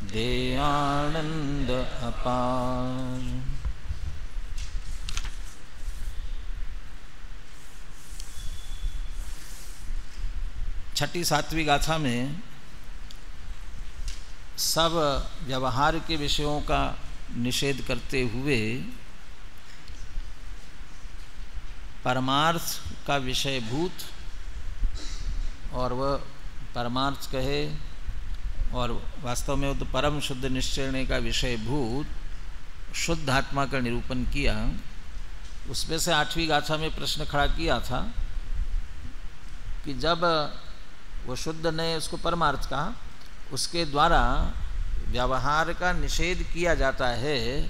दे आनंद अपार। छठी सातवीं गाथा में सब व्यवहार के विषयों का निषेध करते हुए परमार्थ का विषयभूत, और वह परमार्थ कहे और वास्तव में वो तो परम शुद्ध निश्चय का विषयभूत शुद्ध आत्मा का निरूपण किया। उसमें से आठवीं गाथा में प्रश्न खड़ा किया था कि जब वो शुद्ध ने उसको परमार्थ कहा, उसके द्वारा व्यवहार का निषेध किया जाता है,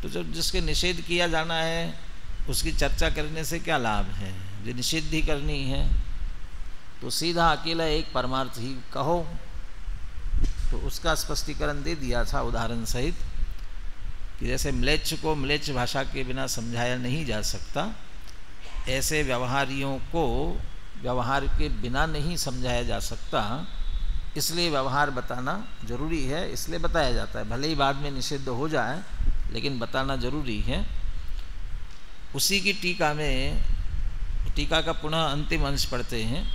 तो जब जिसके निषेध किया जाना है उसकी चर्चा करने से क्या लाभ है? जो निषिद्ध ही करनी है तो सीधा अकेला एक परमार्थ ही कहो। तो उसका स्पष्टीकरण दे दिया था उदाहरण सहित कि जैसे म्लेच्छ को म्लेच्छ भाषा के बिना समझाया नहीं जा सकता, ऐसे व्यवहारियों को व्यवहार के बिना नहीं समझाया जा सकता, इसलिए व्यवहार बताना जरूरी है, इसलिए बताया जाता है। भले ही बाद में निषिद्ध हो जाए लेकिन बताना जरूरी है। उसी की टीका में, टीका का पुनः अंतिम अंश पढ़ते हैं।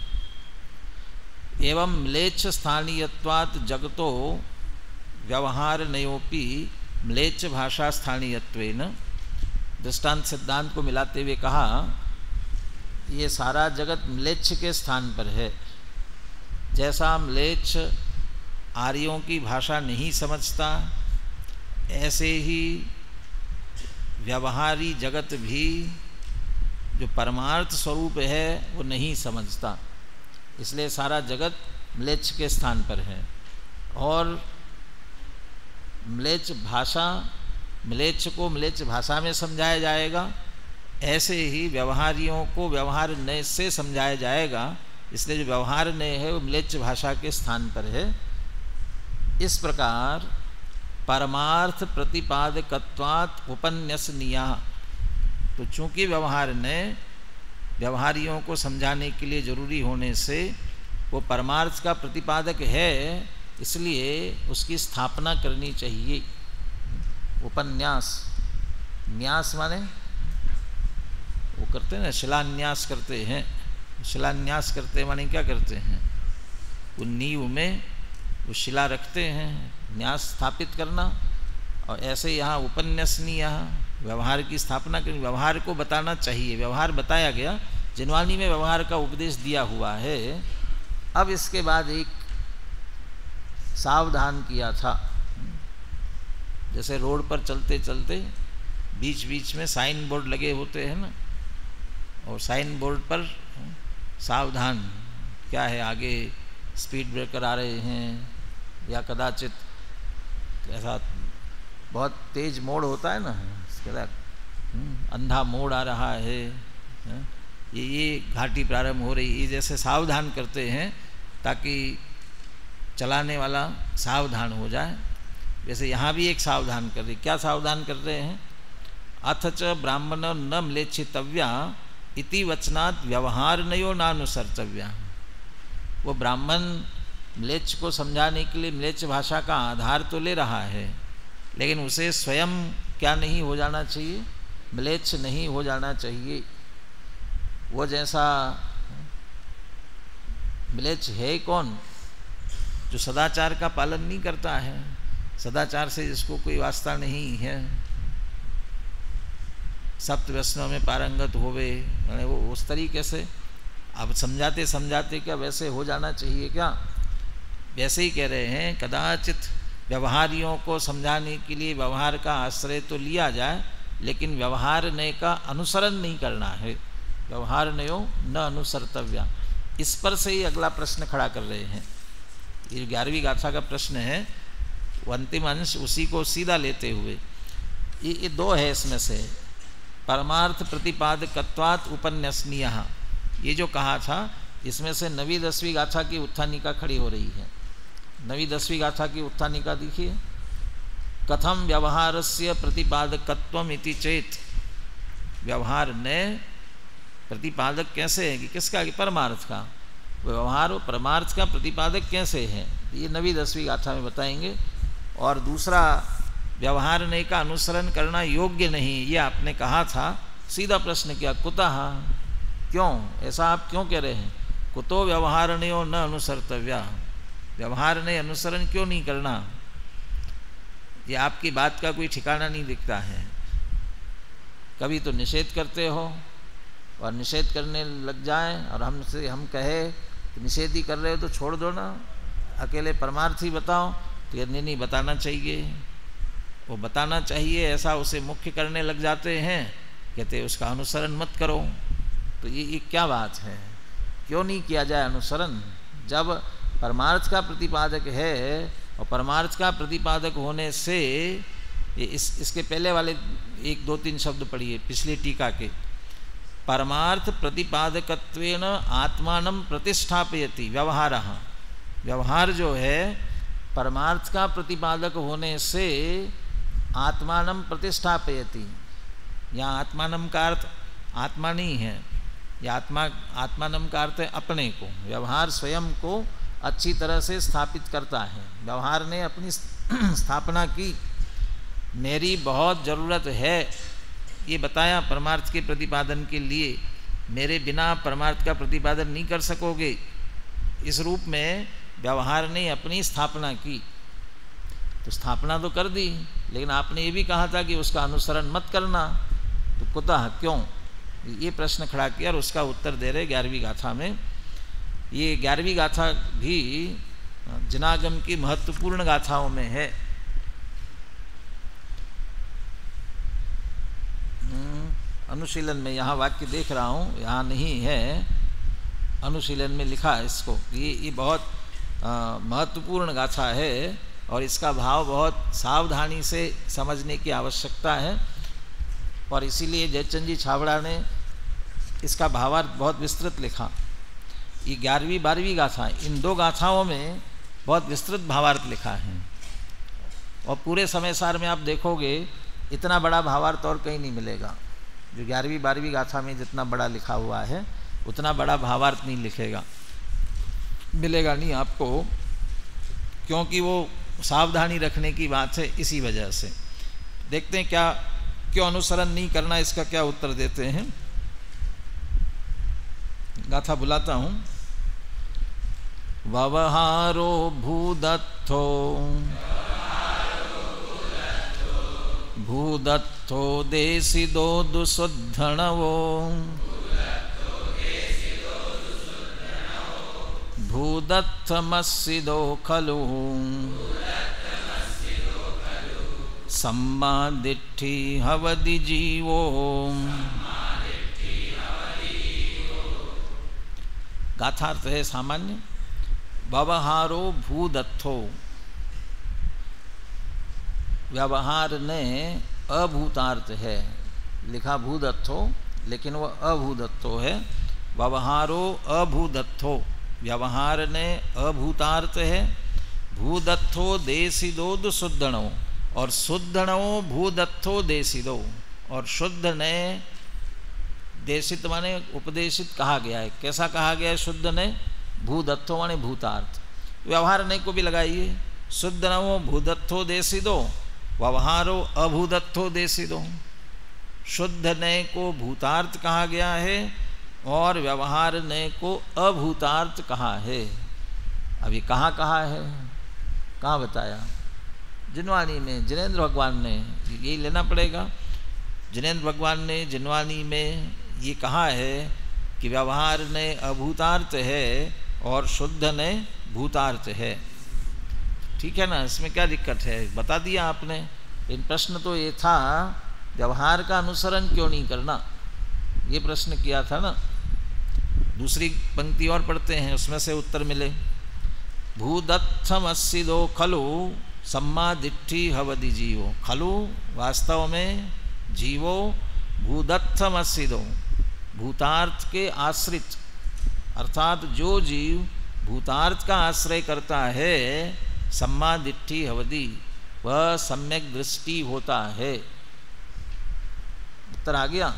एवं म्लेच्छ स्थानीयत्वात् जगतो व्यवहार नयोपि म्लेच्छ भाषा स्थानीयत्वेन। दृष्टांत सिद्धांत को मिलाते हुए कहा, ये सारा जगत म्लेच्छ के स्थान पर है। जैसा म्लेच्छ आर्यों की भाषा नहीं समझता, ऐसे ही व्यवहारी जगत भी जो परमार्थ स्वरूप है वो नहीं समझता, इसलिए सारा जगत म्लेच्छ के स्थान पर है। और म्लेच्छ भाषा, म्लेच्छ को म्लेच्छ भाषा में समझाया जाएगा, ऐसे ही व्यवहारियों को व्यवहार नय से समझाया जाएगा, इसलिए जो व्यवहार नय है वो म्लेच्छ भाषा के स्थान पर है। इस प्रकार परमार्थ प्रतिपादकत्वात् उपन्यसनीया, तो चूंकि व्यवहार नय व्यवहारियों को समझाने के लिए जरूरी होने से वो परमार्थ का प्रतिपादक है, इसलिए उसकी स्थापना करनी चाहिए। उपन्यास, न्यास माने वो करते हैं ना, शिलान्यास करते हैं। शिलान्यास करते माने क्या करते हैं? वो नींव में वो शिला रखते हैं, न्यास स्थापित करना। और ऐसे यहाँ उपन्यासनीय, व्यवहार की स्थापना करनी, व्यवहार को बताना चाहिए। व्यवहार बताया गया, जिनवानी में व्यवहार का उपदेश दिया हुआ है। अब इसके बाद एक सावधान किया था, जैसे रोड पर चलते चलते बीच बीच में साइन बोर्ड लगे होते हैं ना, और साइन बोर्ड पर सावधान क्या है, आगे स्पीड ब्रेकर आ रहे हैं या कदाचित ऐसा बहुत तेज मोड़ होता है ना, इसके बाद अंधा मोड़ आ रहा है, ये घाटी प्रारंभ हो रही है, जैसे सावधान करते हैं ताकि चलाने वाला सावधान हो जाए। वैसे यहाँ भी एक सावधान कर रहे, क्या सावधान कर रहे हैं? अथ च ब्राह्मण न म्लेच्छितव्या इति वचनात् व्यवहार नयो नानुसर्तव्या। वो ब्राह्मण म्लेच्छ को समझाने के लिए म्लेच्छ भाषा का आधार तो ले रहा है, लेकिन उसे स्वयं क्या नहीं हो जाना चाहिए? म्लेच्छ नहीं हो जाना चाहिए। वो जैसा म्लेच्छ है कौन? जो सदाचार का पालन नहीं करता है, सदाचार से जिसको कोई वास्ता नहीं है, सप्त व्यसनों में पारंगत होवे, वो उस तरीके से अब समझाते समझाते क्या वैसे हो जाना चाहिए क्या? वैसे ही कह रहे हैं, कदाचित व्यवहारियों को समझाने के लिए व्यवहार का आश्रय तो लिया जाए, लेकिन व्यवहार नय का अनुसरण नहीं करना है। व्यवहार नयो न अनुसर्तव्या, इस पर से ही अगला प्रश्न खड़ा कर रहे हैं। ये 11वीं गाथा का प्रश्न है, वो अंतिम अंश उसी को सीधा लेते हुए, ये दो है इसमें से। परमार्थ प्रतिपादकत्वात् उपन्यासनीय, ये जो कहा था, इसमें से 9वीं 10वीं गाथा की उत्थानिका खड़ी हो रही है। 9वीं 10वीं गाथा की उत्थानिका देखिए। कथम व्यवहारस्य प्रतिपादकत्वम इति चेत, व्यवहार ने प्रतिपादक कैसे है कि किसका? कि परमार्थ का। व्यवहार और परमार्थ का प्रतिपादक कैसे है? ये 9वीं 10वीं गाथा में बताएंगे। और दूसरा, व्यवहारने का अनुसरण करना योग्य नहीं, ये आपने कहा था। सीधा प्रश्न किया, कुतः, क्यों, ऐसा आप क्यों कह रहे हैं? कुतो व्यवहारणयो न अनुसर्तव्या, व्यवहारने अनुसरण क्यों नहीं करना? ये आपकी बात का कोई ठिकाना नहीं दिखता है। कभी तो निषेध करते हो, और निषेध करने लग जाएं और हम कहे कि निषेध ही कर रहे हो तो छोड़ दो ना, अकेले परमार्थ ही बताओ, तो ये नहीं बताना चाहिए, वो बताना चाहिए, ऐसा उसे मुख्य करने लग जाते हैं। कहते उसका अनुसरण मत करो। तो ये क्या बात है? क्यों नहीं किया जाए अनुसरण? जब परमार्थ का प्रतिपादक है, और परमार्थ का प्रतिपादक होने से इसके पहले वाले 1 2 3 शब्द पढ़िए पिछली टीका के। परमार्थ प्रतिपादकत्वेन आत्मानं प्रतिष्ठापयति व्यवहारः, व्यवहार जो है परमार्थ का प्रतिपादक होने से आत्मानं प्रतिष्ठापयति। यहाँ आत्मानं का अर्थ आत्मा नहीं है, या आत्मानं का अर्थ है अपने को। व्यवहार स्वयं को अच्छी तरह से स्थापित करता है। व्यवहार ने अपनी स्थापना की, मेरी बहुत ज़रूरत है, ये बताया परमार्थ के प्रतिपादन के लिए। मेरे बिना परमार्थ का प्रतिपादन नहीं कर सकोगे, इस रूप में व्यवहार ने अपनी स्थापना की। तो स्थापना तो कर दी, लेकिन आपने ये भी कहा था कि उसका अनुसरण मत करना, तो कुतः, क्यों, ये प्रश्न खड़ा किया और उसका उत्तर दे रहे 11वीं गाथा में। ये 11वीं गाथा भी जनागम की महत्वपूर्ण गाथाओं में है। अनुशीलन में यहाँ वाक्य देख रहा हूँ, यहाँ नहीं है, अनुशीलन में लिखा है इसको। ये बहुत महत्वपूर्ण गाथा है, और इसका भाव बहुत सावधानी से समझने की आवश्यकता है। और इसीलिए जयचंद जी छाबड़ा ने इसका भावार्थ बहुत विस्तृत लिखा। ये 11वीं 12वीं गाथा, इन 2 गाथाओं में बहुत विस्तृत भावार्थ लिखा है। और पूरे समय सार में आप देखोगे इतना बड़ा भावार्थ और कहीं नहीं मिलेगा। जो 11वीं 12वीं गाथा में जितना बड़ा लिखा हुआ है, उतना बड़ा भावार्थ नहीं मिलेगा नहीं आपको, क्योंकि वो सावधानी रखने की बात है। इसी वजह से देखते हैं क्या, क्यों अनुसरण नहीं करना, इसका क्या उत्तर देते हैं। गाथा बुलाता हूँ। व्यवहारो भूदत्थो भूदत्थो देशिदो दुसुद्धणवो भूदत्थमस्सिदो खलु सम्मादिट्ठी हवदि जीवो। गाथार्थ है सामान्य। व्यवहारो भूदत्थो, व्यवहार ने अभूतार्थ है, लिखा भूदत्थो लेकिन वह अभूदत्थो है। व्यवहारो अभूदत्थो, व्यवहार ने अभूतार्थ है। भूदत्थो देशिदो दुशुद्धणो, और शुद्धणो भूदत्थो देशिदो, और शुद्ध ने देशित माने उपदेशित कहा गया है। कैसा कहा गया है शुद्ध ने? भूदत्थो माने भूतार्थ। व्यवहार ने को भी लगाइए, शुद्धणो भूदत्थो देशिदो, व्यवहारो अभूदत्थो देशिदो। शुद्ध ने को भूतार्थ कहा गया है, और व्यवहार ने को अभूतार्थ कहा है। अभी कहाँ कहा है, कहाँ बताया? जिनवाणी में, जिनेन्द्र भगवान ने, यही लेना पड़ेगा। जिनेन्द्र भगवान ने जिनवाणी में ये कहा है कि व्यवहार ने अभूतार्थ है और शुद्ध ने भूतार्थ है। ठीक है ना, इसमें क्या दिक्कत है, बता दिया आपने। इन प्रश्न तो ये था व्यवहार का अनुसरण क्यों नहीं करना, ये प्रश्न किया था ना। दूसरी पंक्ति और पढ़ते हैं, उसमें से उत्तर मिले। भूदत्थमस्सिदो खलु सम्मादिट्ठी हवदि जीवो। खलु वास्तव में, जीवो भूदत्थमस्सिदो, भूतार्थ के आश्रित, अर्थात जो जीव भूतार्थ का आश्रय करता है, सम्मादिट्ठी हवदि, वह सम्यक दृष्टि होता है। उत्तर आ गया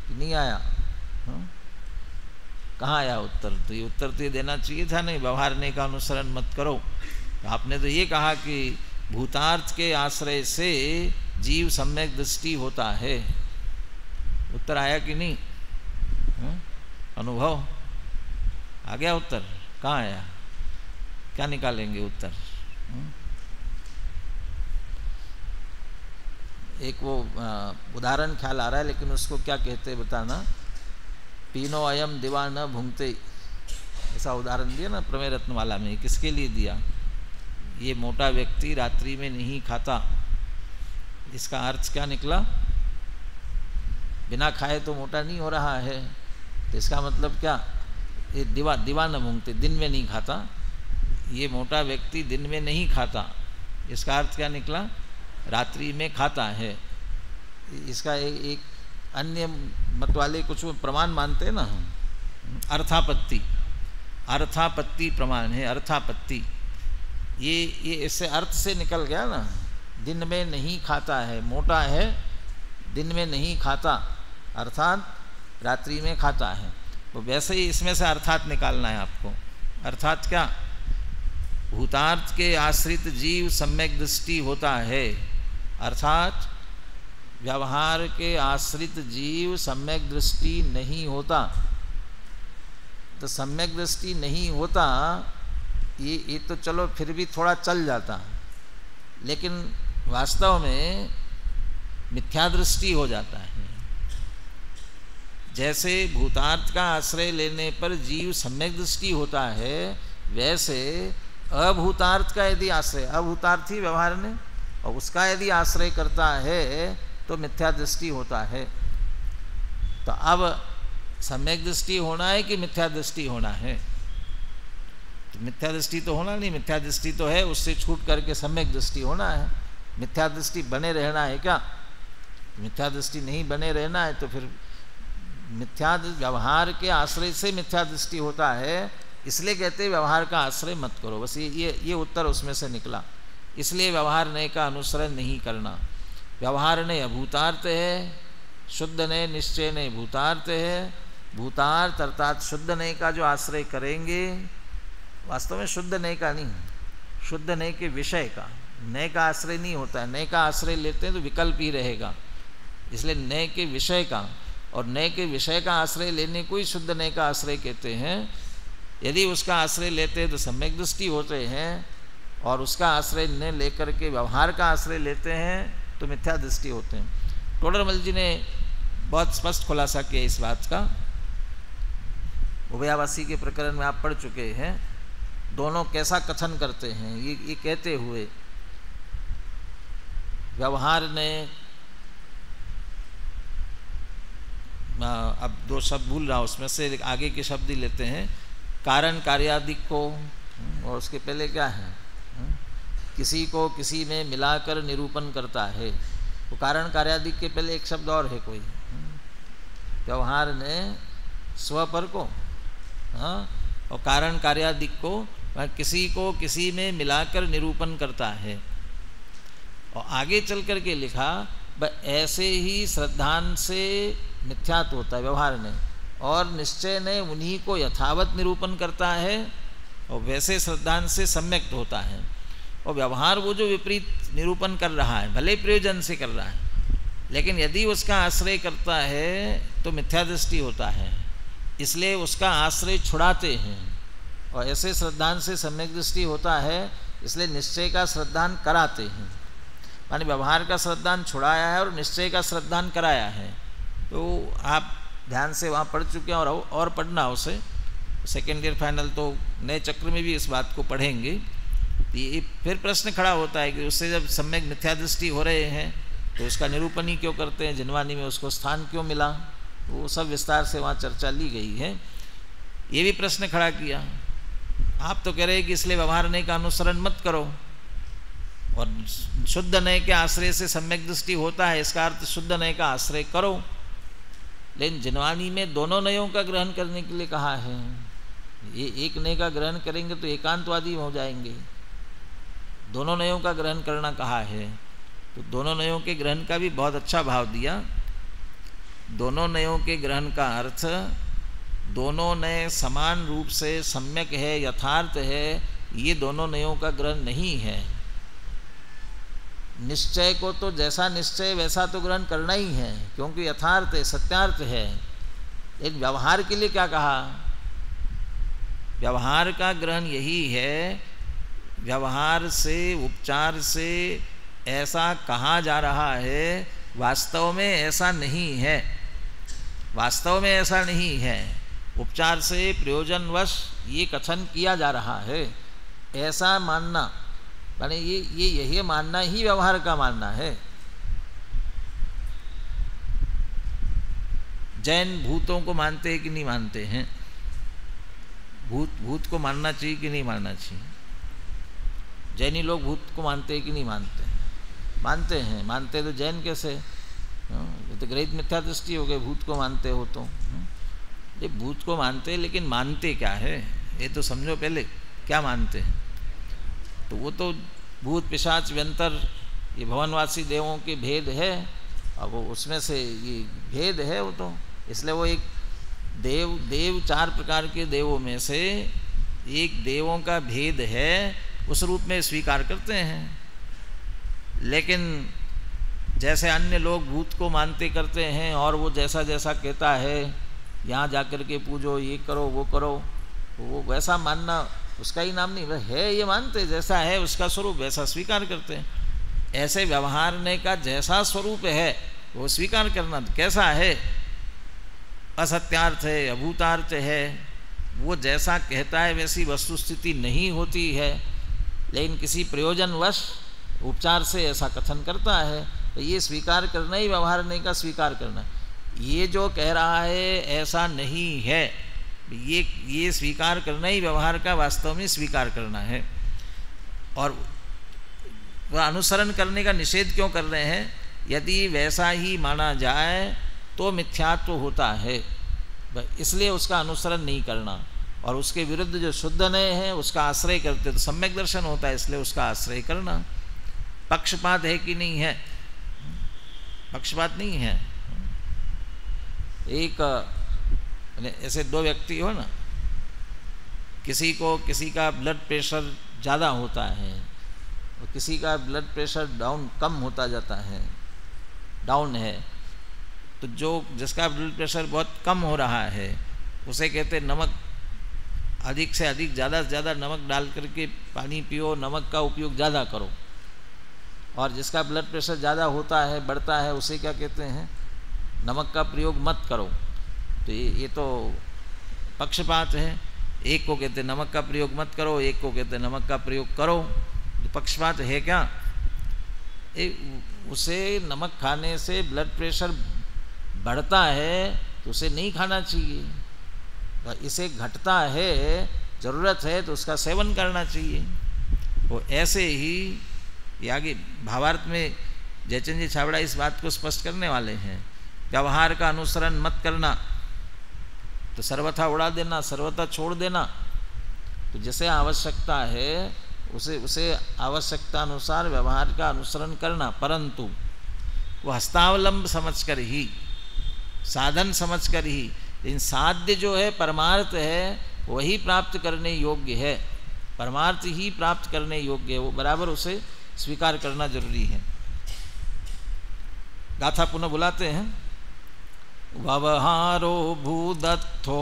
कि नहीं आया? कहाँ आया उत्तर? तो ये उत्तर तो ये देना चाहिए था नहीं, व्यवहार ने का अनुसरण मत करो, आपने तो ये कहा कि भूतार्थ के आश्रय से जीव सम्यक दृष्टि होता है। उत्तर आया कि नहीं? अनुभव आ गया? उत्तर कहाँ आया? क्या निकालेंगे उत्तर? एक वो उदाहरण ख्याल आ रहा है, लेकिन उसको क्या कहते बताना। पीनो अयम दिवा न भूंगते, ऐसा उदाहरण दिया ना प्रमेय रत्नमाला में। किसके लिए दिया? ये मोटा व्यक्ति रात्रि में नहीं खाता। इसका अर्थ क्या निकला? बिना खाए तो मोटा नहीं हो रहा है, तो इसका मतलब क्या? ये दिवा न भूंगते, दिन में नहीं खाता। ये मोटा व्यक्ति दिन में नहीं खाता, इसका अर्थ क्या निकला? रात्रि में खाता है। इसका एक अन्य मत वाले कुछ प्रमाण मानते हैं ना, अर्थापत्ति प्रमाण है। अर्थापत्ति ये इससे अर्थ से निकल गया ना। दिन में नहीं खाता है, मोटा है, दिन में नहीं खाता, अर्थात रात्रि में खाता है। तो वैसे ही इसमें से अर्थात निकालना है आपको। अर्थात क्या? भूतार्थ के आश्रित जीव सम्यक दृष्टि होता है, अर्थात व्यवहार के आश्रित जीव सम्यक दृष्टि नहीं होता। तो सम्यक दृष्टि नहीं होता, ये तो चलो फिर भी थोड़ा चल जाता, लेकिन वास्तव में मिथ्या दृष्टि हो जाता है। जैसे भूतार्थ का आश्रय लेने पर जीव सम्यक दृष्टि होता है, वैसे अभूतार्थ का यदि आश्रय, अभूतार्थी व्यवहार ने, और उसका यदि आश्रय करता है तो मिथ्या दृष्टि होता है। तो अब सम्यक दृष्टि होना है कि मिथ्या दृष्टि होना है? तो मिथ्या दृष्टि तो होना नहीं, मिथ्या दृष्टि तो है, उससे छूट करके सम्यक दृष्टि होना है। मिथ्या दृष्टि बने रहना है क्या? मिथ्या दृष्टि नहीं बने रहना है तो फिर मिथ्या व्यवहार के आश्रय से मिथ्या दृष्टि होता है, इसलिए कहते व्यवहार का आश्रय मत करो। बस ये उत्तर उसमें से निकला। इसलिए व्यवहार नय का अनुसरण नहीं करना। व्यवहार नय अभूतार्थ है, शुद्ध नय निश्चय नय भूतार्थ है। भूतार्थ अर्थात शुद्ध नय का जो आश्रय करेंगे, वास्तव में शुद्ध नय का नहीं, शुद्ध नय के विषय का, नय का आश्रय नहीं होता है। नय का आश्रय लेते हैं तो विकल्प ही रहेगा, इसलिए नय के विषय का, और नय के विषय का आश्रय लेने को ही शुद्ध नय का आश्रय कहते हैं। यदि उसका आश्रय लेते हैं तो सम्यक दृष्टि होते हैं, और उसका आश्रय न लेकर के व्यवहार का आश्रय लेते हैं तो मिथ्या दृष्टि होते हैं। टोडरमल जी ने बहुत स्पष्ट खुलासा किया इस बात का। उभयावासी के प्रकरण में आप पढ़ चुके हैं। दोनों कैसा कथन करते हैं ये कहते हुए, व्यवहार ने, अब दो शब्द भूल रहा हूँ उसमें से, आगे के शब्द ही लेते हैं। कारण कार्यादिक को, और उसके पहले क्या है, किसी को किसी में मिलाकर निरूपण करता है। वो कारण कार्यादिक के पहले एक शब्द और है कोई, व्यवहार ने स्वपर को, और कारण कार्यादिक को, किसी को किसी में मिलाकर निरूपण करता है। और आगे चल कर के लिखा, ऐसे ही श्रद्धान से मिथ्यात्व होता है व्यवहार ने, और निश्चय ने उन्हीं को यथावत निरूपण करता है, और वैसे श्रद्धान से सम्यक्त होता है। और व्यवहार वो जो विपरीत निरूपण कर रहा है, भले प्रयोजन से कर रहा है, लेकिन यदि उसका आश्रय करता है तो मिथ्या दृष्टि होता है, इसलिए उसका आश्रय छुड़ाते हैं। और ऐसे श्रद्धान से सम्यक दृष्टि होता है, इसलिए निश्चय का श्रद्धान कराते हैं। माने व्यवहार का श्रद्धान छुड़ाया है और निश्चय का श्रद्धान कराया है। तो आप ध्यान से वहाँ पढ़ चुके हैं, और पढ़ना उसे। सेकेंड ईयर फाइनल तो नए चक्र में भी इस बात को पढ़ेंगे। ये फिर प्रश्न खड़ा होता है कि उससे जब सम्यक मिथ्या दृष्टि हो रहे हैं तो उसका निरूपण ही क्यों करते हैं, जिनवानी में उसको स्थान क्यों मिला, वो सब विस्तार से वहाँ चर्चा ली गई है। ये भी प्रश्न खड़ा किया। आप तो कह रहे हैं कि इसलिए व्यवहार नय का अनुसरण मत करो, और शुद्ध नय के आश्रय से सम्यक दृष्टि होता है, इसका अर्थ शुद्ध नय का आश्रय करो। लेकिन जिनवानी में दोनों नयों का ग्रहण करने के लिए कहा है। ये एक नय का ग्रहण करेंगे तो एकांतवादी हो जाएंगे, दोनों नयों का ग्रहण करना कहा है। तो दोनों नयों के ग्रहण का भी बहुत अच्छा भाव दिया। दोनों नयों के ग्रहण का अर्थ, दोनों नय समान रूप से सम्यक है, यथार्थ है, ये दोनों नयों का ग्रहण नहीं है। निश्चय को तो जैसा निश्चय वैसा तो ग्रहण करना ही है, क्योंकि यथार्थ है, सत्यार्थ है। लेकिन व्यवहार के लिए क्या कहा? व्यवहार का ग्रहण यही है, व्यवहार से, उपचार से ऐसा कहा जा रहा है, वास्तव में ऐसा नहीं है, वास्तव में ऐसा नहीं है। उपचार से प्रयोजनवश ये कथन किया जा रहा है, ऐसा मानना माने ये यही मानना ही व्यवहार का मानना है। जैन भूतों को मानते हैं कि नहीं मानते हैं? भूत को मानना चाहिए कि नहीं मानना चाहिए? जैनी लोग भूत को मानते हैं कि नहीं मानते? मानते हैं। मानते तो जैन कैसे? ये तो ग्रहित मिथ्या दृष्टि हो गई, भूत को मानते हो तो। ये भूत को मानते हैं, लेकिन मानते क्या है ये तो समझो पहले, क्या मानते हैं? तो वो तो भूत पिशाच व्यंतर ये भवनवासी देवों के भेद है, और वो उसमें से ये भेद है वो तो, इसलिए वो एक देव 4 प्रकार के देवों में से एक देवों का भेद है, उस रूप में स्वीकार करते हैं। लेकिन जैसे अन्य लोग भूत को मानते करते हैं, और वो जैसा जैसा कहता है यहाँ जाकर के पूजो, ये करो वो करो, वो वैसा मानना उसका ही नाम नहीं है, ये मानते जैसा है उसका स्वरूप वैसा स्वीकार करते हैं। ऐसे व्यवहारने का जैसा स्वरूप है वो स्वीकार करना, कैसा है? असत्यार्थ है, अभूतार्थ है, वो जैसा कहता है वैसी वस्तुस्थिति नहीं होती है, लेकिन किसी प्रयोजनवश उपचार से ऐसा कथन करता है, तो ये स्वीकार करना ही व्यवहारने का स्वीकार करना। ये जो कह रहा है ऐसा नहीं है, ये स्वीकार करना ही व्यवहार का वास्तव में स्वीकार करना है। और वह अनुसरण करने का निषेध क्यों कर रहे हैं? यदि वैसा ही माना जाए तो मिथ्यात्व होता है, इसलिए उसका अनुसरण नहीं करना, और उसके विरुद्ध जो शुद्ध नय है उसका आश्रय करते तो सम्यक दर्शन होता है, इसलिए उसका आश्रय करना। पक्षपात है कि नहीं है? पक्षपात नहीं है। एक ऐसे 2 व्यक्ति हो ना, किसी का ब्लड प्रेशर ज़्यादा होता है और किसी का ब्लड प्रेशर कम होता जाता है, डाउन है, तो जिसका ब्लड प्रेशर बहुत कम हो रहा है उसे कहते नमक अधिक से अधिक, ज़्यादा से ज़्यादा नमक डाल करके पानी पियो, नमक का उपयोग ज़्यादा करो। और जिसका ब्लड प्रेशर ज़्यादा होता है, बढ़ता है, उसे क्या कहते हैं? नमक का प्रयोग मत करो। तो ये तो पक्षपात है। एक को कहते नमक का प्रयोग मत करो, एक को कहते नमक का प्रयोग करो। तो पक्षपात है क्या? उसे नमक खाने से ब्लड प्रेशर बढ़ता है तो उसे नहीं खाना चाहिए, इसे घटता है, ज़रूरत है तो उसका सेवन करना चाहिए। वो ऐसे ही आगे भावार्थ में जयचंद जी छाबड़ा इस बात को स्पष्ट करने वाले हैं। व्यवहार का अनुसरण मत करना तो सर्वथा उड़ा देना, सर्वथा छोड़ देना। तो जैसे आवश्यकता है उसे आवश्यकता अनुसार व्यवहार का अनुसरण करना, परंतु वो हस्तावलंब समझकर ही, साधन समझकर ही। लेकिन साध्य जो है परमार्थ है वही प्राप्त करने योग्य है, परमार्थ ही प्राप्त करने योग्य है, वो बराबर उसे स्वीकार करना जरूरी है। गाथा पुनः बुलाते हैं। व्यवहारो भूदत्थो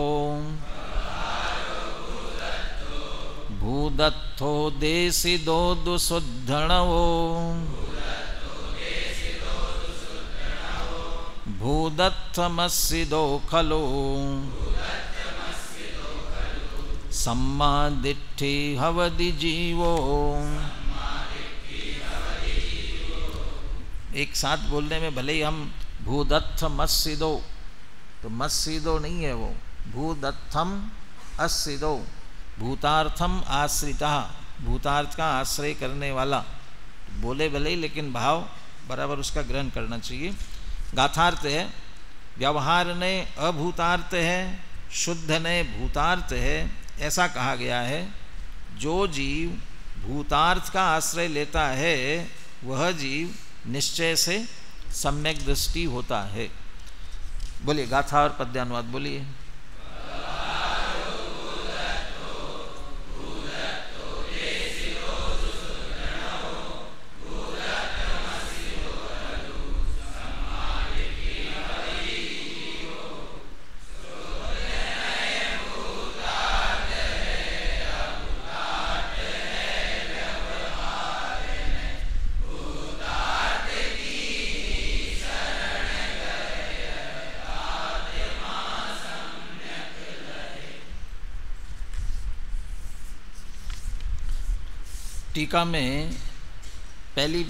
भूदत्थो देशिदो दुसुद्धणवो भूदत्थमस्सिदो खलु सम्मादिट्ठि हवदि जीवो। एक साथ बोलने में भले ही हम भूदत्थम अस्सिदो, तो मस्सिदो नहीं है, वो भूदत्थम अस्सिदो, भूतार्थम आश्रिता, भूतार्थ का आश्रय करने वाला बोले भले ही, लेकिन भाव बराबर उसका ग्रहण करना चाहिए। गाथार्थ है, व्यवहार ने अभूतार्थ है, शुद्ध ने भूतार्थ है, ऐसा कहा गया है। जो जीव भूतार्थ का आश्रय लेता है वह जीव निश्चय से सम्यक दृष्टि होता है। बोलिए गाथा और पद्यानुवाद बोलिए। टीका में पहली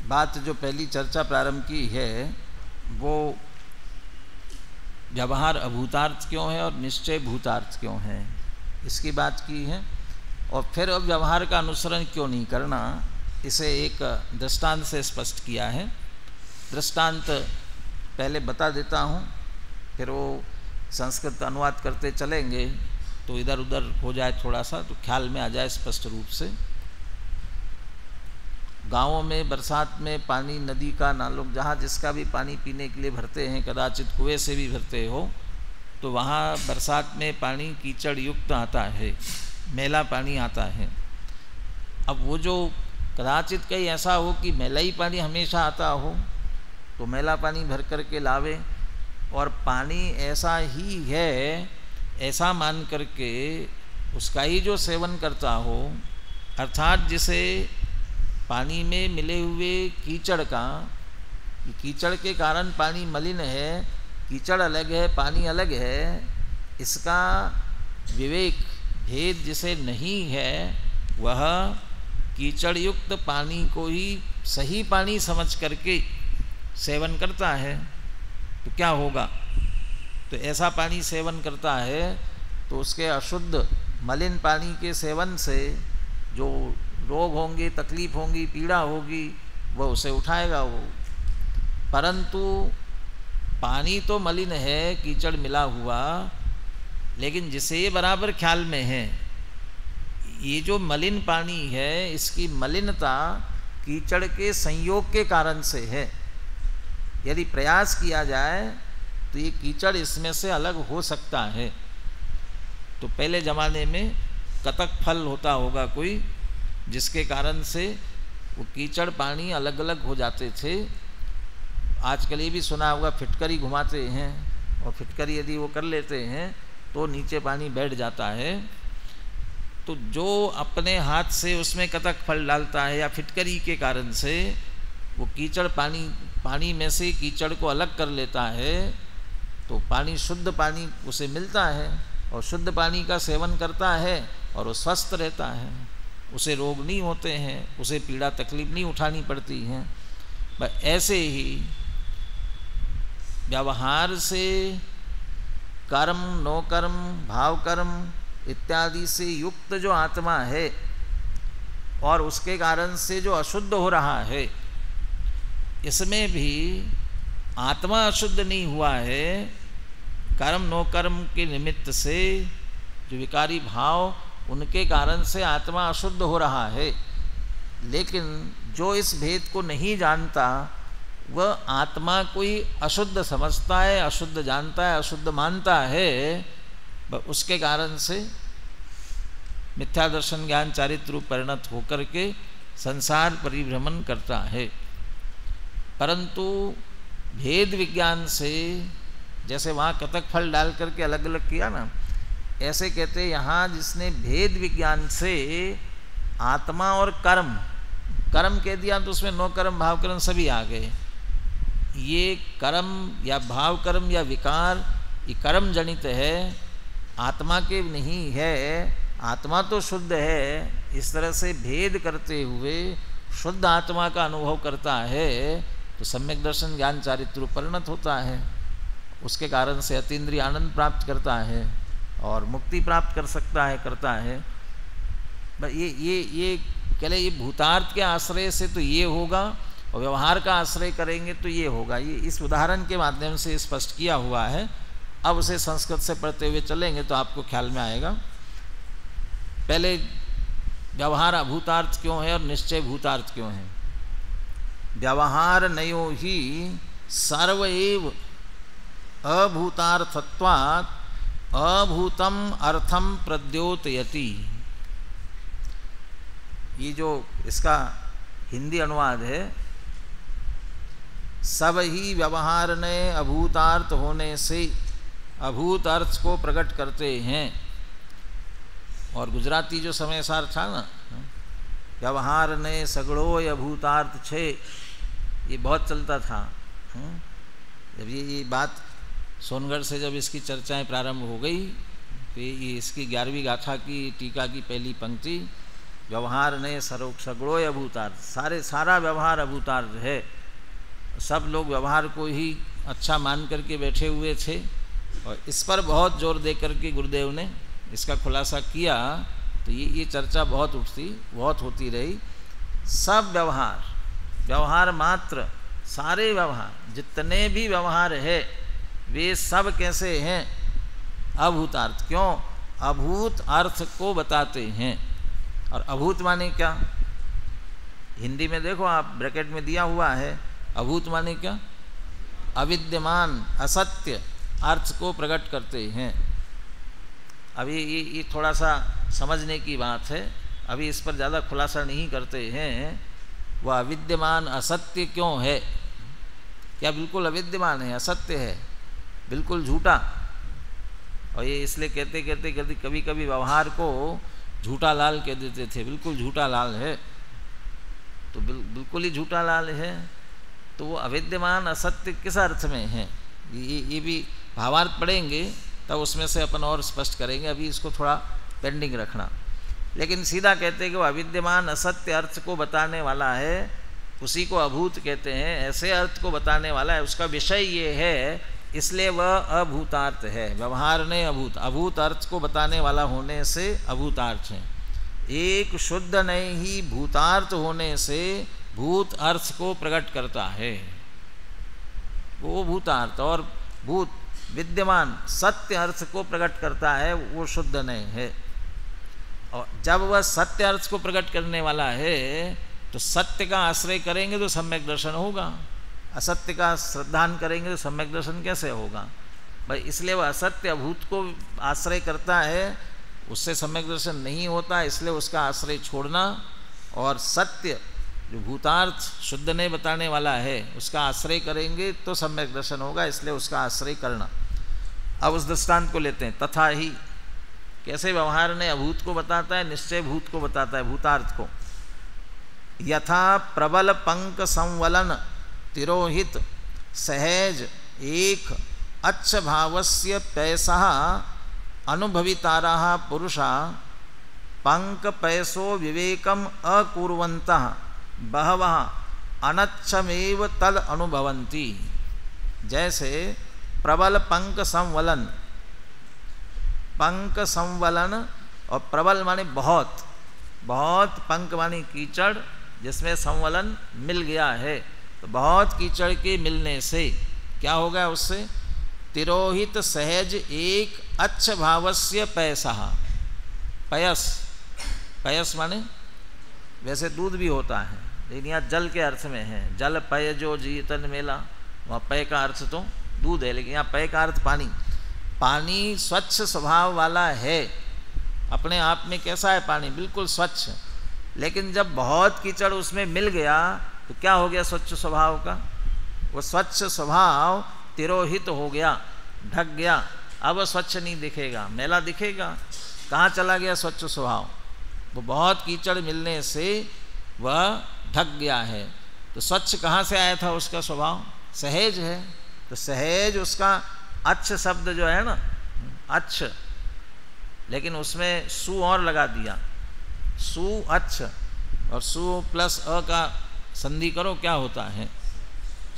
बात जो पहली चर्चा प्रारंभ की है वो व्यवहार अभूतार्थ क्यों है और निश्चय भूतार्थ क्यों है, इसकी बात की है। और फिर अब व्यवहार का अनुसरण क्यों नहीं करना, इसे एक दृष्टांत से स्पष्ट किया है। दृष्टांत पहले बता देता हूँ, फिर वो संस्कृत अनुवाद करते चलेंगे तो इधर उधर हो जाए थोड़ा सा, तो ख्याल में आ जाए स्पष्ट रूप से। गाँवों में बरसात में पानी नदी का, नालों, जहाँ जिसका भी पानी पीने के लिए भरते हैं, कदाचित कुएं से भी भरते हो, तो वहाँ बरसात में पानी कीचड़ युक्त आता है, मैला पानी आता है। अब वो जो कदाचित कहीं ऐसा हो कि मैला ही पानी हमेशा आता हो, तो मैला पानी भर कर के लावे और पानी ऐसा ही है ऐसा मान करके उसका ही जो सेवन करता हो, अर्थात जिसे पानी में मिले हुए कीचड़ का, कीचड़ के कारण पानी मलिन है, कीचड़ अलग है पानी अलग है, इसका विवेक भेद जिसे नहीं है वह कीचड़ युक्त पानी को ही सही पानी समझ करके सेवन करता है, तो क्या होगा? तो ऐसा पानी सेवन करता है तो उसके अशुद्ध मलिन पानी के सेवन से जो रोग होंगे, तकलीफ होंगी, पीड़ा होगी, वह उसे उठाएगा वो। परंतु पानी तो मलिन है, कीचड़ मिला हुआ, लेकिन जिसे ये बराबर ख्याल में है ये जो मलिन पानी है इसकी मलिनता कीचड़ के संयोग के कारण से है। यदि प्रयास किया जाए तो ये कीचड़ इसमें से अलग हो सकता है। तो पहले ज़माने में कतक फल होता होगा कोई, जिसके कारण से वो कीचड़ पानी अलग अलग हो जाते थे। आजकल ये भी सुना होगा फिटकरी घुमाते हैं, और फिटकरी यदि वो कर लेते हैं तो नीचे पानी बैठ जाता है। तो जो अपने हाथ से उसमें कतक फल डालता है या फिटकरी के कारण से वो कीचड़ पानी में से कीचड़ को अलग कर लेता है, तो पानी शुद्ध पानी उसे मिलता है और शुद्ध पानी का सेवन करता है और वो स्वस्थ रहता है, उसे रोग नहीं होते हैं, उसे पीड़ा तकलीफ नहीं उठानी पड़ती हैं। बस ऐसे ही व्यवहार से कर्म, नो कर्म, भाव कर्म इत्यादि से युक्त जो आत्मा है और उसके कारण से जो अशुद्ध हो रहा है, इसमें भी आत्मा अशुद्ध नहीं हुआ है। कर्म नो कर्म के निमित्त से जो विकारी भाव, उनके कारण से आत्मा अशुद्ध हो रहा है। लेकिन जो इस भेद को नहीं जानता वह आत्मा को ही अशुद्ध समझता है, अशुद्ध जानता है, अशुद्ध मानता है। उसके कारण से मिथ्या दर्शन ज्ञान चारित्र रूप परिणत होकर के संसार परिभ्रमण करता है। परंतु भेद विज्ञान से, जैसे वहाँ कतक फल डाल करके अलग अलग किया ना, ऐसे कहते यहाँ जिसने भेद विज्ञान से आत्मा और कर्म, कर्म कह दिया तो उसमें नो कर्म भाव कर्म सभी आ गए। ये कर्म या भाव कर्म या विकार ये कर्म जनित है, आत्मा के नहीं है। आत्मा तो शुद्ध है, इस तरह से भेद करते हुए शुद्ध आत्मा का अनुभव करता है तो सम्यक दर्शन ज्ञान चारित्र परिणत होता है। उसके कारण से अतीन्द्रिय आनंद प्राप्त करता है और मुक्ति प्राप्त कर सकता है, करता है। ये कहले ये भूतार्थ के आश्रय से तो ये होगा और व्यवहार का आश्रय करेंगे तो ये होगा। ये इस उदाहरण के माध्यम से स्पष्ट किया हुआ है। अब उसे संस्कृत से पढ़ते हुए चलेंगे तो आपको ख्याल में आएगा। पहले व्यवहार अभूतार्थ क्यों है और निश्चय भूतार्थ क्यों है। व्यवहार नयो ही सर्वएव अभूतार्थत्वात् अभूतम अर्थम प्रद्योतयति। ये जो इसका हिंदी अनुवाद है, सब ही व्यवहार ने अभूतार्थ होने से अभूत अर्थ को प्रकट करते हैं। और गुजराती जो समय सार था ना, व्यवहार ने सगड़ो अभूतार्थ छे, ये बहुत चलता था। जब ये बात सोनगढ़ से जब इसकी चर्चाएं प्रारंभ हो गई तो ये इसकी 11वीं गाथा की टीका की पहली पंक्ति, व्यवहार ने सगड़ो अभूतार्थ, सारा व्यवहार अभूतार्थ है। सब लोग व्यवहार को ही अच्छा मान करके बैठे हुए थे और इस पर बहुत जोर दे करके गुरुदेव ने इसका खुलासा किया। तो ये चर्चा बहुत होती रही। सब व्यवहार मात्र, सारे व्यवहार, जितने भी व्यवहार है वे सब कैसे हैं? अभूतार्थ। क्यों? अभूत अर्थ को बताते हैं। और अभूत माने क्या? हिंदी में देखो आप, ब्रैकेट में दिया हुआ है, अभूत माने क्या? अविद्यमान, असत्य अर्थ को प्रकट करते हैं। अभी ये थोड़ा सा समझने की बात है, अभी इस पर ज़्यादा खुलासा नहीं करते हैं। वह अविद्यमान असत्य क्यों है? क्या बिल्कुल अविद्यमान है, असत्य है, बिल्कुल झूठा? और ये इसलिए कहते कभी कभी व्यवहार को झूठा लाल कह देते थे, बिल्कुल झूठा लाल है, तो बिल्कुल ही झूठा लाल है। तो वो अविद्यमान असत्य किस अर्थ में है, ये भी भावार्थ पढ़ेंगे तब उसमें से अपन और स्पष्ट करेंगे, अभी इसको थोड़ा पेंडिंग रखना। लेकिन सीधा कहते हैं कि वो अविद्यमान असत्य अर्थ को बताने वाला है, उसी को अभूत कहते हैं। ऐसे अर्थ को बताने वाला है, उसका विषय ये है, इसलिए वह अभूतार्थ है। व्यवहार ने अभूत अर्थ को बताने वाला होने से अभूतार्थ है। एक शुद्ध नहीं ही भूतार्थ होने से भूत अर्थ को प्रकट करता है, वो भूतार्थ। और भूत विद्यमान सत्य अर्थ को प्रकट करता है, वो शुद्ध नहीं है। और जब वह सत्य अर्थ को प्रकट करने वाला है तो सत्य का आश्रय करेंगे तो सम्यक दर्शन होगा, असत्य का श्रद्धान करेंगे तो सम्यक दर्शन कैसे होगा भाई? इसलिए वह असत्य अभूत को आश्रय करता है, उससे सम्यक दर्शन नहीं होता, इसलिए उसका आश्रय छोड़ना। और सत्य जो भूतार्थ शुद्ध ने बताने वाला है उसका आश्रय करेंगे तो सम्यक दर्शन होगा, इसलिए उसका आश्रय करना। अब उस दृष्टांत को लेते हैं। तथा ही, कैसे व्यवहार ने अभूत को बताता है, निश्चय भूत को बताता है, भूतार्थ को। यथा प्रबल पंक संवलन तिरोहित सहज एक अच्छ भावस्य पैसा अनुभवितारः पुरुषा पंक पैसो विवेकम अकुर्वन्तः बहवः अनच्छमेव तद अनुभवन्ति। जैसे प्रबल पंक संवलन, पंक संवलन और प्रबल माने बहुत, पंक माने कीचड़ जिसमें संवलन मिल गया है, तो बहुत कीचड़ के मिलने से क्या होगा? उससे तिरोहित सहज एक अच्छ भावस्य पैसा, पयस माने वैसे दूध भी होता है, लेकिन यहाँ जल के अर्थ में है। जल पय जो जीतन मेला, वहाँ पय का अर्थ तो दूध है, लेकिन यहाँ पय का अर्थ पानी स्वच्छ स्वभाव वाला है। अपने आप में कैसा है पानी? बिल्कुल स्वच्छ। लेकिन जब बहुत कीचड़ उसमें मिल गया तो क्या हो गया स्वच्छ स्वभाव का? वो स्वच्छ स्वभाव तिरोहित हो गया, ढक गया। अब वह स्वच्छ नहीं दिखेगा, मैला दिखेगा। कहाँ चला गया स्वच्छ स्वभाव? वो बहुत कीचड़ मिलने से वह ढक गया है। तो स्वच्छ कहाँ से आया था उसका स्वभाव? सहज है। तो सहज उसका अच्छ शब्द जो है ना, अच्छ, लेकिन उसमें सु और लगा दिया, सु अच्छ, और सु प्लस अ का संधि करो, क्या होता है?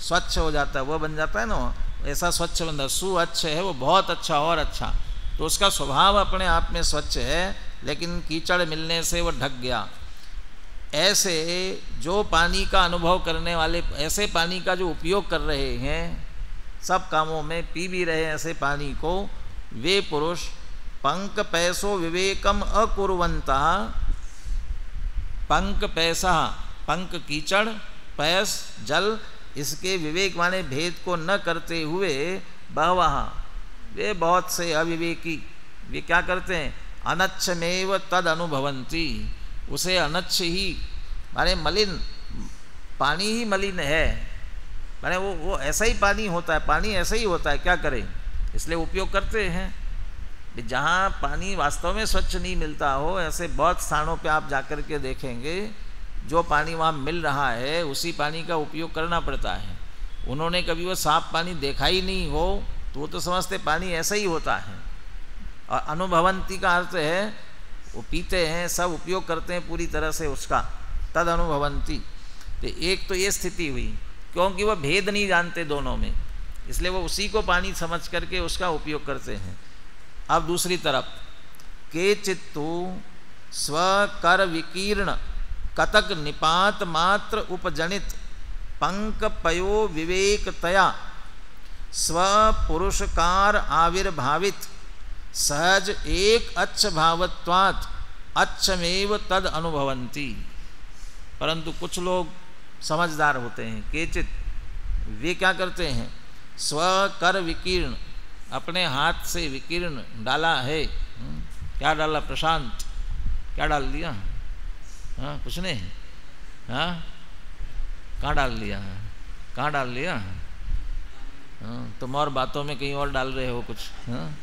स्वच्छ हो जाता है, वह बन जाता है ना, ऐसा स्वच्छ बन जाता है। सु अच्छ है, वो बहुत अच्छा और अच्छा। तो उसका स्वभाव अपने आप में स्वच्छ है, लेकिन कीचड़ मिलने से वह ढक गया। ऐसे जो पानी का अनुभव करने वाले, ऐसे पानी का जो उपयोग कर रहे हैं, सब कामों में पी भी रहे हैं ऐसे पानी को, वे पुरुष पंक पैसो विवेकम अकुर्वन्तः, पंक पैसा, पंक कीचड़, पैस जल, इसके विवेक माने भेद को न करते हुए बहवः, वे बहुत से अविवेकी, वे क्या करते हैं? अनच्छमेव तद अनुभवन्ति, उसे अनच्छ ही माने मलिन, पानी ही मलिन है, माने वो ऐसा ही पानी होता है, पानी ऐसा ही होता है, क्या करें? इसलिए उपयोग करते हैं। जहाँ पानी वास्तव में स्वच्छ नहीं मिलता हो, ऐसे बहुत स्थानों पे आप जाकर के देखेंगे, जो पानी वहाँ मिल रहा है उसी पानी का उपयोग करना पड़ता है। उन्होंने कभी वो साफ पानी देखा ही नहीं हो तो वो तो समझते पानी ऐसा ही होता है। और अनुभवंती का अर्थ है वो पीते हैं, सब उपयोग करते हैं पूरी तरह से उसका, तद अनुभवंती। तो एक तो ये स्थिति हुई, क्योंकि वह भेद नहीं जानते दोनों में, इसलिए वो उसी को पानी समझ करके उसका उपयोग करते हैं। अब दूसरी तरफ, केचित्तु स्वकर विकीर्ण कतक निपात मात्र उपजनित पंक पयो विवेकतया स्वपुरुषकार आविर्भावित सहज एक अच्छ भावत्वात् अच्छमेव तद अनुभवंती। परंतु कुछ लोग समझदार होते हैं, केचित, वे क्या करते हैं, स्वकर विकीर्ण, अपने हाथ से विकीर्ण डाला है। क्या डाला प्रशांत, क्या डाल दिया? हाँ, कुछ नहीं। हाँ, कहाँ डाल दिया? कहाँ डाल लिया? हाँ, तुम और बातों में कहीं और डाल रहे हो कुछ। हाँ,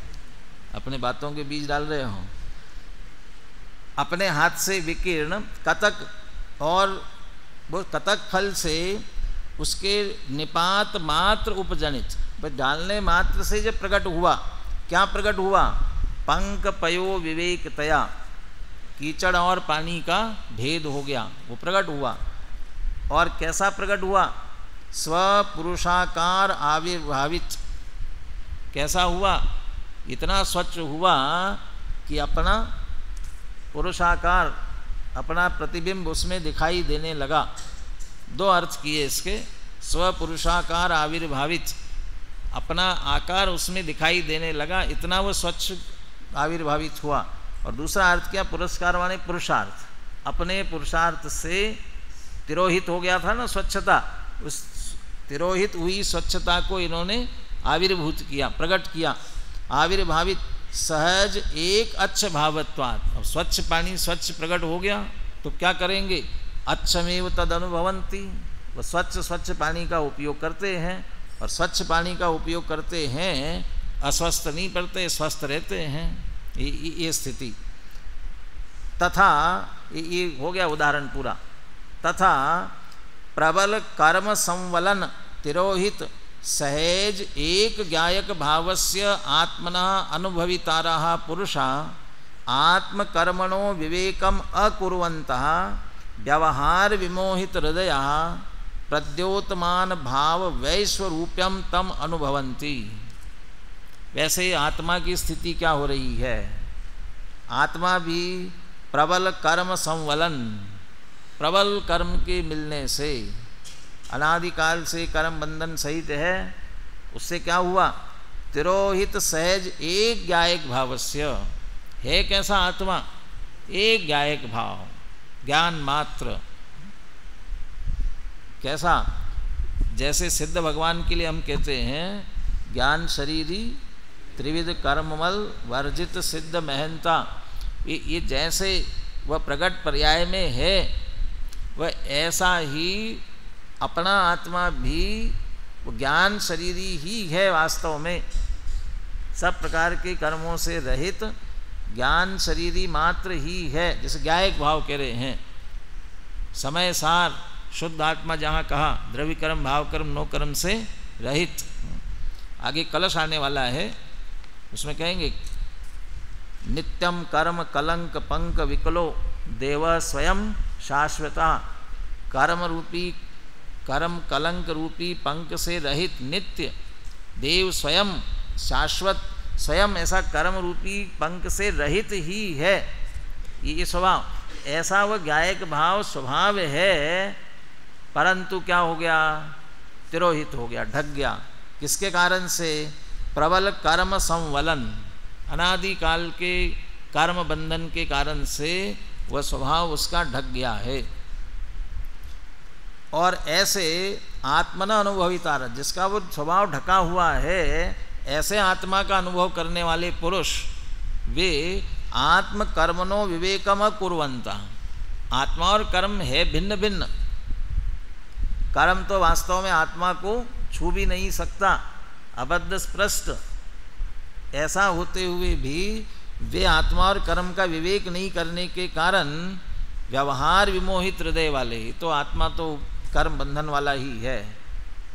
अपने बातों के बीज डाल रहे हो। अपने हाथ से विकीर्ण कतक, और वो कतक फल से उसके निपात मात्र उपजनित, बस डालने मात्र से जब प्रकट हुआ, क्या प्रकट हुआ? पंक पयो विवेकतया, कीचड़ और पानी का भेद हो गया, वो प्रकट हुआ। और कैसा प्रकट हुआ? स्वपुरुषाकार आविर्भावित। कैसा हुआ? इतना स्वच्छ हुआ कि अपना पुरुषाकार, अपना प्रतिबिंब उसमें दिखाई देने लगा। दो अर्थ किए इसके, स्वपुरुषाकार आविर्भावित, अपना आकार उसमें दिखाई देने लगा, इतना वो स्वच्छ आविर्भावित हुआ। और दूसरा अर्थ क्या? पुरस्कार माने पुरुषार्थ, अपने पुरुषार्थ से तिरोहित हो गया था ना स्वच्छता, उस तिरोहित हुई स्वच्छता को इन्होंने आविर्भूत किया, प्रकट किया। आविर्भावित सहज एक अच्छ भावत्वात्। अब स्वच्छ पानी स्वच्छ प्रकट हो गया तो क्या करेंगे? अच्छमेव तद अनुभवंती, वह स्वच्छ पानी का उपयोग करते हैं, और स्वच्छ पानी का उपयोग करते हैं, अस्वस्थ नहीं पड़ते, स्वस्थ रहते हैं। ये स्थिति। तथा ये हो गया उदाहरण पूरा। तथा प्रबल कर्म संवलन तिरोहित सहज एक ज्ञायक भावस्य आत्मना अनुभवितारः पुरुषा आत्मकर्मणो विवेकम अकुर्वन्तः व्यवहार विमोहित हृदयः प्रद्योतमान भाव वैश्वरूप्यम तम अनुभवन्ति। वैसे आत्मा की स्थिति क्या हो रही है? आत्मा भी प्रबल कर्म संवलन, प्रबल कर्म के मिलने से, अनादिकाल से कर्म बंधन सहित है, उससे क्या हुआ? तिरोहित सहज एक ज्ञायक भावस्य, है कैसा आत्मा? एक ज्ञायक भाव, ज्ञान मात्र। कैसा? जैसे सिद्ध भगवान के लिए हम कहते हैं ज्ञान शरीरी त्रिविध कर्ममल वर्जित सिद्ध महंता। ये जैसे वह प्रकट पर्याय में है, वह ऐसा ही अपना आत्मा भी वो ज्ञान शरीरी ही है वास्तव में, सब प्रकार के कर्मों से रहित ज्ञान शरीरी मात्र ही है। जैसे ज्ञायक भाव कह रहे हैं, समय सार शुद्ध आत्मा जहाँ कहा, द्रव्य कर्म भाव कर्म नो कर्म से रहित। आगे कलश आने वाला है, उसमें कहेंगे नित्यम कर्म कलंक पंक विकलो देव स्वयं शाश्वता। कर्म रूपी, कर्म कलंक रूपी पंक से रहित नित्य देव स्वयं शाश्वत, स्वयं ऐसा कर्म रूपी पंक से रहित ही है। ये स्वभाव, ऐसा वह ज्ञायक भाव स्वभाव है, परंतु क्या हो गया? तिरोहित हो गया, ढक गया। किसके कारण से? प्रबल कर्म संवलन, अनादिकाल के कर्म बंधन के कारण से वह स्वभाव उसका ढक गया है। और ऐसे आत्मना अनुभवितार, जिसका वो स्वभाव ढका हुआ है, ऐसे आत्मा का अनुभव करने वाले पुरुष वे आत्म कर्मणो विवेकम कुर्वन्ता। आत्मा और कर्म है भिन्न भिन्न। कर्म तो वास्तव में आत्मा को छू भी नहीं सकता, अबद्ध स्पृष्ट। ऐसा होते हुए भी वे आत्मा और कर्म का विवेक नहीं करने के कारण व्यवहार विमोहित हृदय वाले। तो आत्मा तो कर्म बंधन वाला ही है,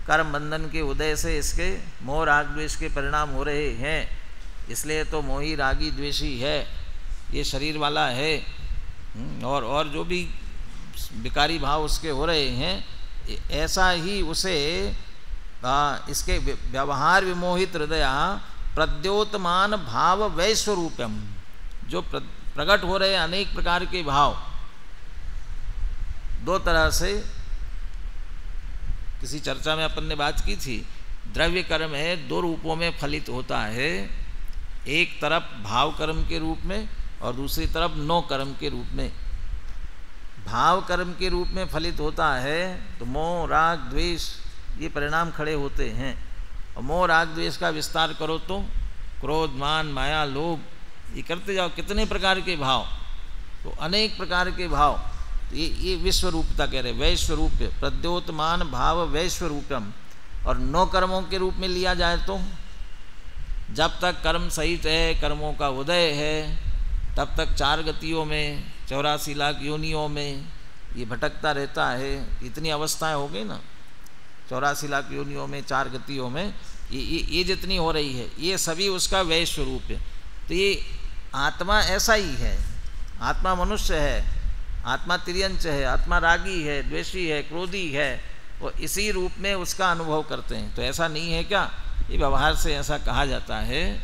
कर्म बंधन के उदय से इसके मोह राग द्वेष के परिणाम हो रहे हैं, इसलिए तो मोही रागी द्वेषी है। ये शरीर वाला है, और जो भी विकारी भाव उसके हो रहे हैं, ऐसा ही उसे इसके व्यवहार विमोहित हृदय प्रद्योतमान भाव वैश्वरूपम, जो प्रकट हो रहे अनेक प्रकार के भाव, दो तरह से किसी चर्चा में अपन ने बात की थी, द्रव्य कर्म है दो रूपों में फलित होता है, एक तरफ भाव कर्म के रूप में और दूसरी तरफ नो कर्म के रूप में। भाव कर्म के रूप में फलित होता है तो मोह राग द्वेष ये परिणाम खड़े होते हैं, और मोह राग द्वेष का विस्तार करो तो क्रोध मान माया लोभ ये करते जाओ, कितने प्रकार के भाव, तो अनेक प्रकार के भाव, तो ये विश्व रूपता कह रहे, वैश्वरूप, प्रद्योतमान भाव वैश्वरूपम। और नौ कर्मों के रूप में लिया जाए तो जब तक कर्म सहित है, कर्मों का उदय है, तब तक 4 गतियों में 84 लाख योनियों में ये भटकता रहता है। इतनी अवस्थाएं हो गई ना, 84 लाख योनियों में 4 गतियों में ये जितनी हो रही है, ये सभी उसका वैश्व रूप है। तो ये आत्मा ऐसा ही है, आत्मा मनुष्य है, आत्मा तिर्यंच है, आत्मा रागी है, द्वेषी है, क्रोधी है, वो इसी रूप में उसका अनुभव करते हैं। तो ऐसा नहीं है क्या, ये व्यवहार से ऐसा कहा जाता है,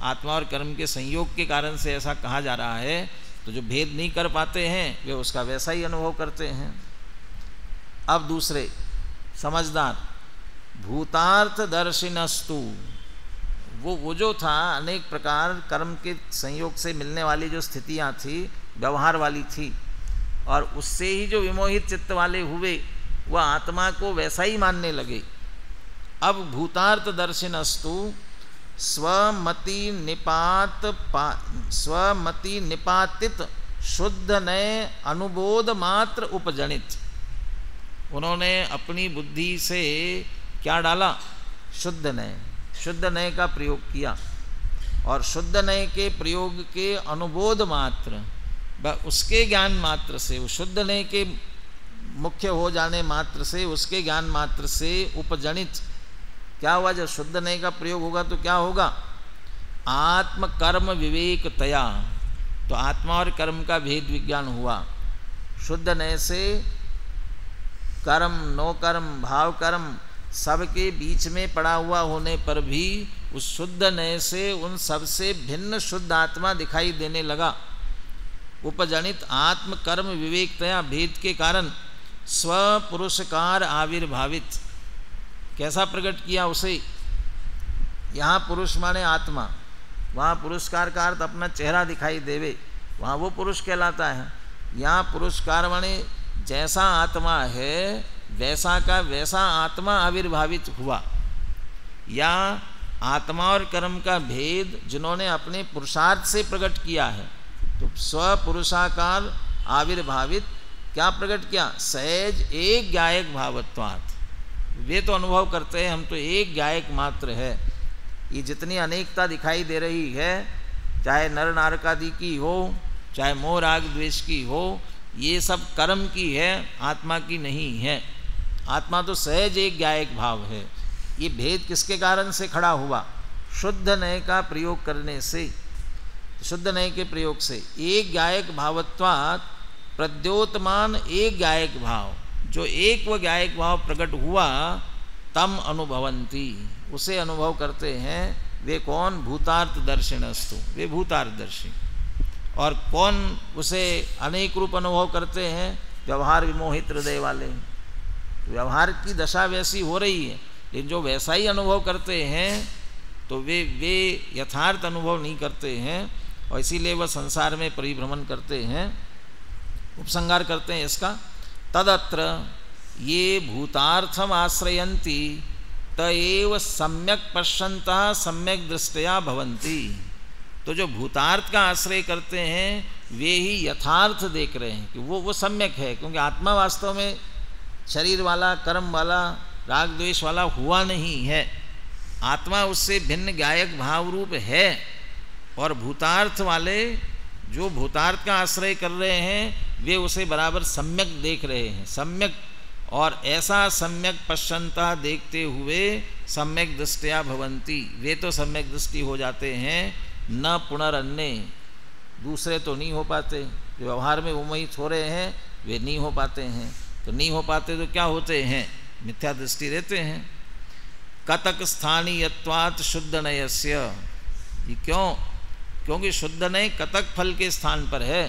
आत्मा और कर्म के संयोग के कारण से ऐसा कहा जा रहा है। तो जो भेद नहीं कर पाते हैं वे उसका वैसा ही अनुभव करते हैं। अब दूसरे समझदार, भूतार्थ दर्शिनस्तु, वो जो था अनेक प्रकार कर्म के संयोग से मिलने वाली जो स्थितियां थी, व्यवहार वाली थी, और उससे ही जो विमोहित चित्त वाले हुए वह आत्मा को वैसा ही मानने लगे। अब भूतार्थ दर्शिनस्तु स्वमति निपातित शुद्ध नए अनुबोध मात्र उपजनित, उन्होंने अपनी बुद्धि से क्या डाला, शुद्ध नए का प्रयोग किया, और शुद्ध नए के प्रयोग के अनुबोध मात्र, उसके ज्ञान मात्र से, उस शुद्ध नए के मुख्य हो जाने मात्र से, उसके ज्ञान मात्र से उपजनित क्या हुआ, जब शुद्ध नए का प्रयोग होगा तो क्या होगा, आत्म कर्म विवेक तया, तो आत्मा और कर्म का भेद विज्ञान हुआ। शुद्ध नए से कर्म, नो कर्म, भाव कर्म सबके बीच में पड़ा हुआ होने पर भी उस शुद्ध नए से उन सबसे भिन्न शुद्ध आत्मा दिखाई देने लगा। उपजनित आत्म कर्म विवेकतया भेद के कारण स्वपुरुषकार आविर्भावित, कैसा प्रकट किया उसे, यहाँ पुरुष माने आत्मा, वहाँ पुरुषकार का अर्थ अपना चेहरा दिखाई देवे, वहाँ वो पुरुष कहलाता है। यहाँ पुरुषकार माने जैसा आत्मा है वैसा का वैसा आत्मा आविर्भावित हुआ, या आत्मा और कर्म का भेद जिन्होंने अपने पुरुषार्थ से प्रकट किया है, तो स्वपुरुषाकार आविर्भावित क्या प्रकट किया, सहज एक गायक भावत्वात्, वे तो अनुभव करते हैं हम तो एक गायक मात्र है। ये जितनी अनेकता दिखाई दे रही है, चाहे नर नारकादि की हो, चाहे मोह राग द्वेष की हो, ये सब कर्म की है, आत्मा की नहीं है। आत्मा तो सहज एक गायक भाव है। ये भेद किसके कारण से खड़ा हुआ, शुद्ध नए का प्रयोग करने से, शुद्ध नए के प्रयोग से। एक गायक भावत्वात् प्रद्योतमान एक गायक भाव, जो एक वह गायक भाव प्रकट हुआ, तम अनुभवंती, उसे अनुभव करते हैं। वे कौन, भूतार्थ दर्शिनस्तु, वे भूतार्थदर्शी। और कौन उसे अनेक रूप अनुभव करते हैं, व्यवहार विमोहित हृदय वाले। व्यवहार की दशा वैसी हो रही है, लेकिन जो वैसा ही अनुभव करते हैं तो वे यथार्थ अनुभव नहीं करते हैं, और इसीलिए वह संसार में परिभ्रमण करते हैं। उपसंहार करते हैं इसका, तदत्र ये भूतार्थम आश्रयन्ति तएव सम्यक पश्यन्तः सम्यक दृष्टया भवन्ति। तो जो भूतार्थ का आश्रय करते हैं वे ही यथार्थ देख रहे हैं कि वो सम्यक है, क्योंकि आत्मा वास्तव में शरीर वाला, कर्म वाला, राग द्वेष वाला हुआ नहीं है। आत्मा उससे भिन्न गायक भाव रूप है, और भूतार्थ वाले जो भूतार्थ का आश्रय कर रहे हैं वे उसे बराबर सम्यक देख रहे हैं। सम्यक, और ऐसा सम्यक पश्यन्ता देखते हुए सम्यक दृष्टया भवन्ति, वे तो सम्यक दृष्टि हो जाते हैं। न पुनरन्य, दूसरे तो नहीं हो पाते, जो व्यवहार में उमहित हो रहे हैं वे नहीं हो पाते हैं। तो नहीं हो पाते तो क्या होते हैं, मिथ्या दृष्टि रहते हैं। कतक स्थानीयत्वात् शुद्ध नयस्य, ये क्यों, क्योंकि शुद्ध नय कतक फल के स्थान पर है।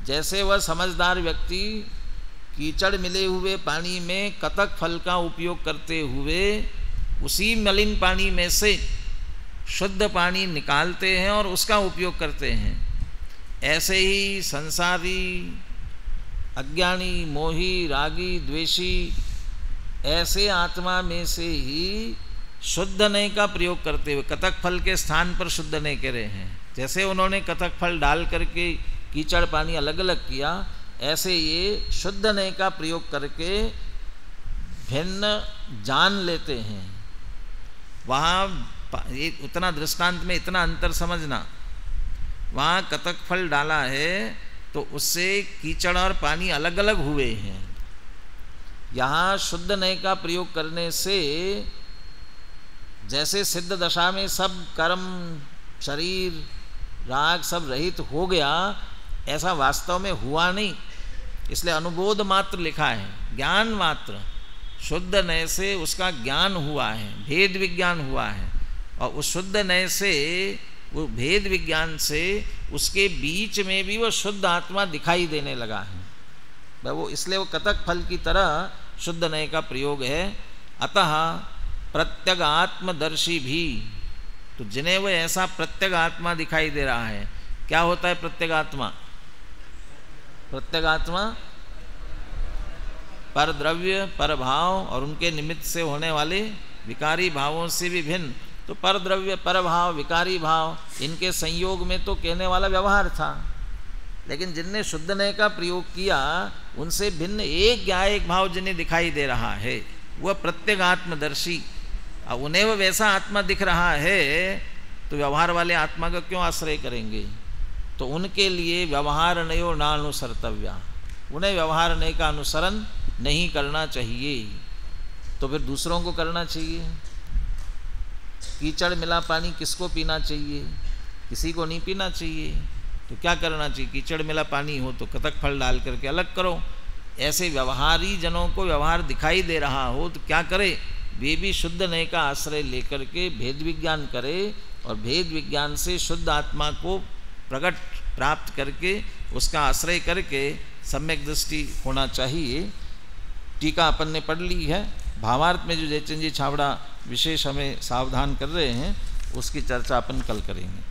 जैसे वह समझदार व्यक्ति कीचड़ मिले हुए पानी में कतक फल का उपयोग करते हुए उसी मलिन पानी में से शुद्ध पानी निकालते हैं और उसका उपयोग करते हैं, ऐसे ही संसारी अज्ञानी मोही रागी द्वेषी ऐसे आत्मा में से ही शुद्ध नय का प्रयोग करते हुए कतक फल के स्थान पर शुद्ध नय कह रहे हैं। जैसे उन्होंने कतक फल डाल करके कीचड़ पानी अलग अलग किया, ऐसे ये शुद्ध नय का प्रयोग करके भिन्न जान लेते हैं। वहाँ ये उतना दृष्टांत में इतना अंतर समझना, वहाँ कतक फल डाला है तो उससे कीचड़ और पानी अलग अलग हुए हैं। यहाँ शुद्ध नय का प्रयोग करने से जैसे सिद्ध दशा में सब कर्म शरीर राग सब रहित हो गया, ऐसा वास्तव में हुआ नहीं, इसलिए अनुबोध मात्र लिखा है, ज्ञान मात्र। शुद्ध नय से उसका ज्ञान हुआ है, भेद विज्ञान हुआ है, और उस शुद्ध नय से वो भेद विज्ञान से उसके बीच में भी वो शुद्ध आत्मा दिखाई देने लगा है। वो इसलिए वो कतक फल की तरह शुद्ध नय का प्रयोग है। अतः प्रत्यग आत्मदर्शी भी, तो जिन्हें वो ऐसा प्रत्यग आत्मा दिखाई दे रहा है, क्या होता है प्रत्यग आत्मा? प्रत्यग आत्मा पर द्रव्य पर भाव और उनके निमित्त से होने वाले विकारी भावों से भी भिन्न। तो पर द्रव्य पर भाव विकारी भाव इनके संयोग में तो कहने वाला व्यवहार था, लेकिन जिनने शुद्ध नय का प्रयोग किया उनसे भिन्न एक ज्ञायक भाव जिन्हें दिखाई दे रहा है वह प्रत्यग आत्मदर्शी। अब उन्हें वह वैसा आत्मा दिख रहा है तो व्यवहार वाले आत्मा का क्यों आश्रय करेंगे? तो उनके लिए व्यवहार नयो नानुसर्तव्या, उन्हें व्यवहार नय का अनुसरण नहीं करना चाहिए, तो फिर दूसरों को करना चाहिए। कीचड़ मिला पानी किसको पीना चाहिए? किसी को नहीं पीना चाहिए। तो क्या करना चाहिए? कीचड़ मिला पानी हो तो कतक फल डाल करके अलग करो। ऐसे व्यवहारी जनों को व्यवहार दिखाई दे रहा हो तो क्या करे? वे भी शुद्ध नय का आश्रय लेकर के भेद विज्ञान करे और भेद विज्ञान से शुद्ध आत्मा को प्रकट प्राप्त करके उसका आश्रय करके सम्यक दृष्टि होना चाहिए। टीका अपन ने पढ़ ली है। भावार्थ में जो जयचंद जी छाबड़ा विशेष हमें सावधान कर रहे हैं उसकी चर्चा अपन कल करेंगे।